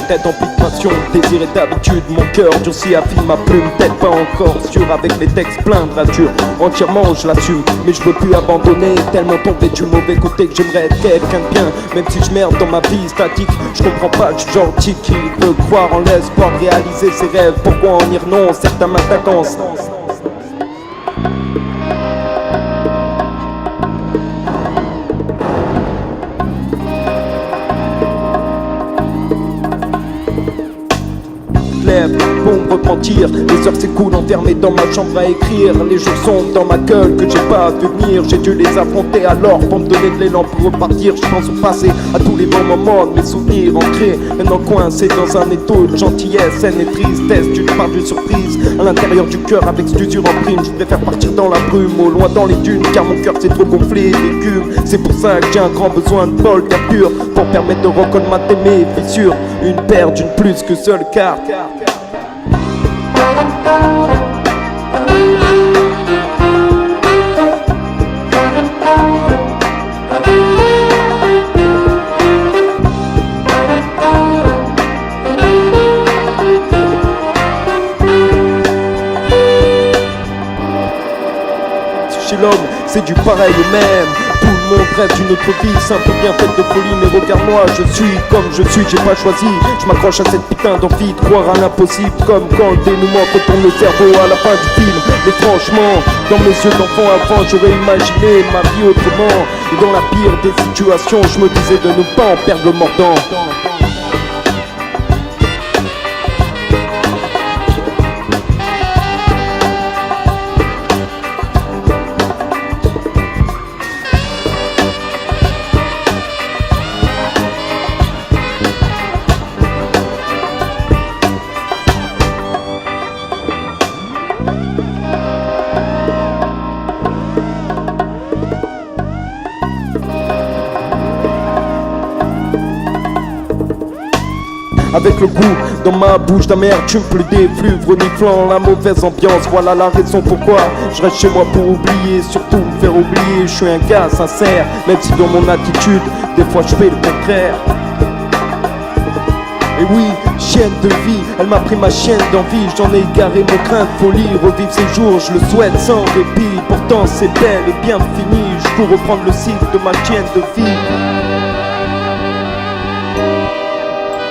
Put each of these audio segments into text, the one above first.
Tête emplie de passion, désir et d'habitude. Mon cœur durci affine ma plume, peut-être pas encore sûr. Avec mes textes pleins de rature, entièrement je l'assume. Mais je veux plus abandonner, tellement tombé du mauvais côté que j'aimerais être quelqu'un de bien. Même si je merde dans ma vie statique, je comprends pas, je suis gentil. Qui veut croire en l'espoir de réaliser ses rêves? Pourquoi en dire non? Certains m'attaquent. Pour me repentir, les heures s'écoulent enfermées dans ma chambre à écrire. Les jours sont dans ma gueule que j'ai pas vu venir. J'ai dû les affronter alors pour me donner de l'élan pour repartir. Je pense au passé, à tous les bons moments de mes souvenirs ancrés. Maintenant coincé dans un étau de gentillesse, haine et tristesse d'une part d'une surprise. À l'intérieur du cœur avec cette usure en prime, je préfère partir dans la brume, au loin dans les dunes, car mon cœur s'est trop gonflé d'écume. C'est pour ça que j'ai un grand besoin de bol d'air pur, pour permettre de recolmater mes fissures. Une paire d'une plus que seule carte. Chez l'homme, c'est du pareil au même. Tout le monde rêve d'une autre vie, simple bien faite de folie. Mais regarde-moi, je suis comme je suis, j'ai pas choisi. Je m'accroche à cette putain d'envie de croire à l'impossible. Comme quand le dénouement retourne le cerveau à la fin du film. Mais franchement, dans mes yeux d'enfant avant, j'aurais imaginé ma vie autrement. Et dans la pire des situations, je me disais de ne pas en perdre le mordant. Avec le goût dans ma bouche d'amertume, plus d'effluves reniflant la mauvaise ambiance. Voilà la raison pourquoi je reste chez moi pour oublier, surtout me faire oublier. Je suis un gars sincère, même si dans mon attitude des fois je fais le contraire. Et oui, chienne de vie, elle m'a pris ma chienne d'envie. J'en ai égaré mon craint de folie. Revivre ces jours, je le souhaite sans répit. Pourtant c'est bel et bien fini. Je peux reprendre le cycle de ma chienne de vie.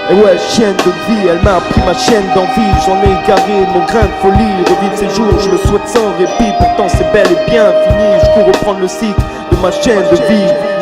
Et ouais, chienne de vie, elle m'a pris ma chienne d'envie. J'en ai égaré mon grain de folie. Revivre ces jours, je le souhaite sans répit. Pourtant c'est bel et bien fini. Je peux reprendre le cycle de ma chienne de vie.